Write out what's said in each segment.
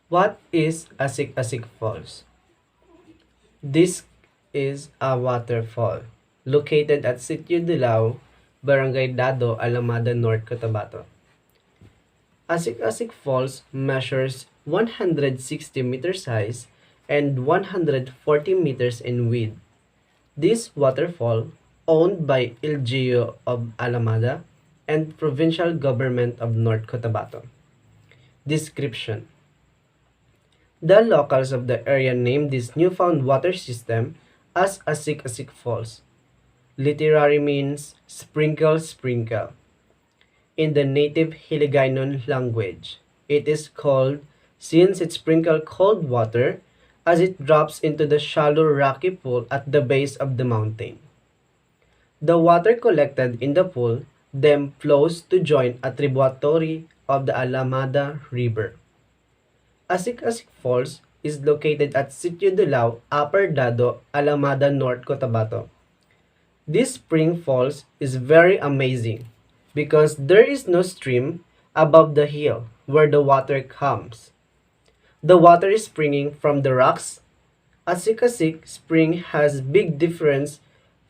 What is Asik-Asik Falls? This is a waterfall located at Sitio Dilao, Barangay Dado, Alamada, North Cotabato. Asik-Asik Falls measures 160 meters high and 140 meters in width. This waterfall, owned by LGU of Alamada and Provincial Government of North Cotabato. Description: the locals of the area named this newfound water system as Asik-Asik Falls. Literally means sprinkle sprinkle. In the native Hiligaynon language, it is called since it sprinkles cold water as it drops into the shallow rocky pool at the base of the mountain. The water collected in the pool then flows to join a tributary of the Alamada River. Asik-Asik Falls is located at Sitio Dilao, Upper Dado, Alamada, North Cotabato. This spring falls is very amazing because there is no stream above the hill where the water comes. The water is springing from the rocks. Asik-Asik spring has big difference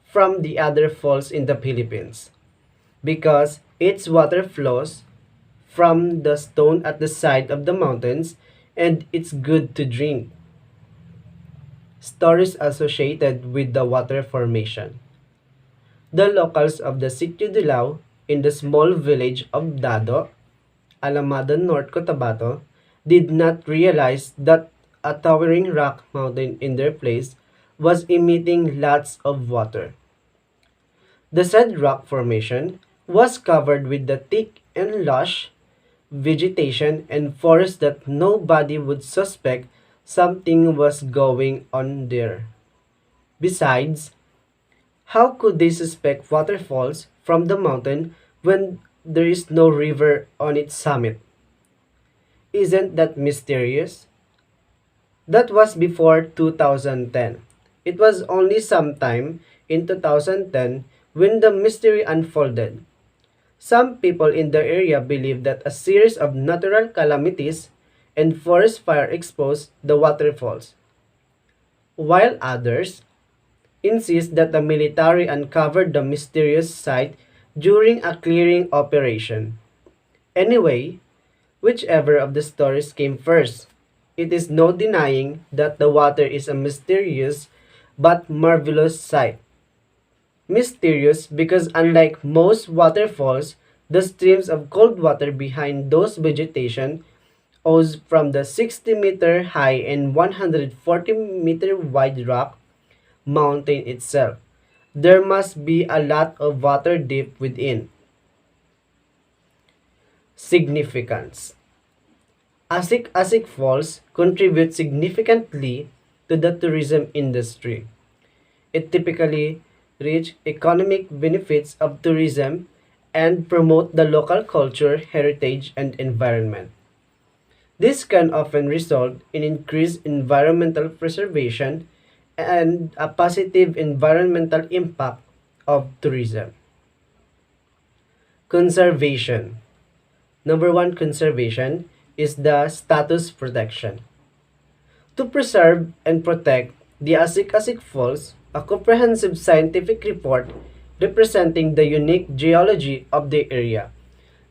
from the other falls in the Philippines because its water flows from the stone at the side of the mountains and it's good to drink. Stories associated with the water formation. The locals of the Sitio Dilao in the small village of Dado, Alamada, North Cotabato, did not realize that a towering rock mountain in their place was emitting lots of water. The said rock formation was covered with the thick and lush vegetation and forest that nobody would suspect something was going on there. Besides, how could they suspect waterfalls from the mountain when there is no river on its summit? Isn't that mysterious? That was before 2010. It was only sometime in 2010 when the mystery unfolded. Some people in the area believe that a series of natural calamities and forest fire exposed the waterfalls, while others insist that the military uncovered the mysterious site during a clearing operation. Anyway, whichever of the stories came first, it is no denying that the water is a mysterious but marvelous sight. Mysterious because unlike most waterfalls, the streams of cold water behind those vegetation oozes from the 60-meter high and 140-meter wide rock mountain itself. There must be a lot of water deep within. Significance: Asik-Asik Falls contribute significantly to the tourism industry. It typically reach economic benefits of tourism and promote the local culture, heritage, and environment. This can often result in increased environmental preservation and a positive environmental impact of tourism. Conservation. Number one, conservation is the status protection. To preserve and protect the Asik-Asik Falls, a comprehensive scientific report representing the unique geology of the area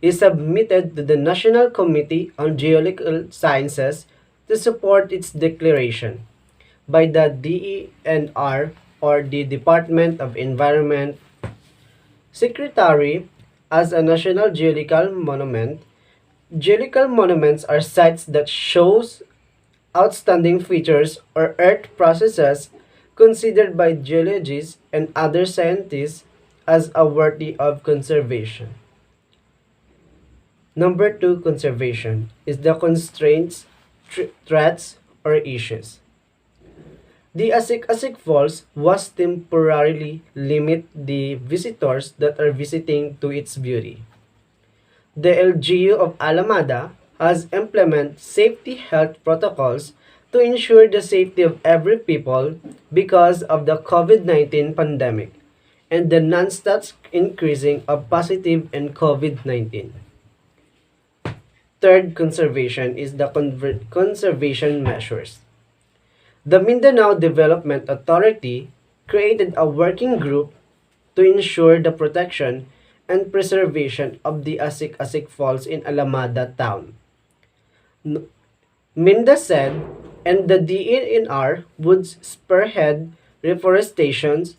is submitted to the National Committee on Geological Sciences to support its declaration by the DENR or the Department of Environment Secretary as a National Geological Monument. Geological monuments are sites that shows outstanding features or earth processes considered by geologists and other scientists as a worthy of conservation. Number two, conservation is the constraints, threats, or issues. The Asik-Asik Falls was temporarily limit the visitors that are visiting to its beauty. The LGU of Alamada has implemented safety health protocols to ensure the safety of every people because of the COVID-19 pandemic and the non-stop increasing of positive and COVID-19. third conservation is the conservation measures. The Mindanao Development Authority created a working group to ensure the protection and preservation of the Asik-Asik Falls in Alamada town. Minda said, and the DENR would spearhead reforestation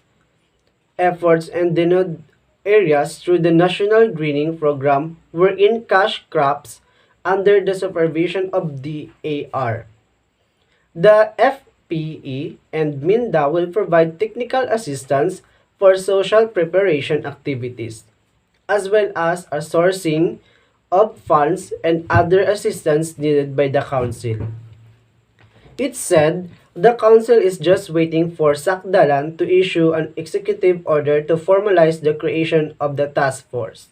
efforts and denode areas through the National Greening Program wherein cash crops under the supervision of the AR. The FPE and MINDA will provide technical assistance for social preparation activities, as well as a sourcing of funds and other assistance needed by the Council. It said the Council is just waiting for Sakdalan to issue an executive order to formalize the creation of the task force.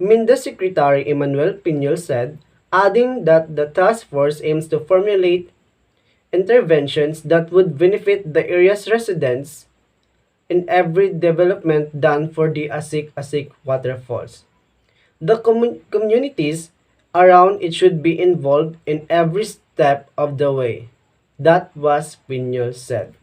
MINDA Secretary Emmanuel Piñol said, adding that the task force aims to formulate interventions that would benefit the area's residents in every development done for the Asik-Asik waterfalls. The communities around it should be involved in every step of the way. That was Piñol said.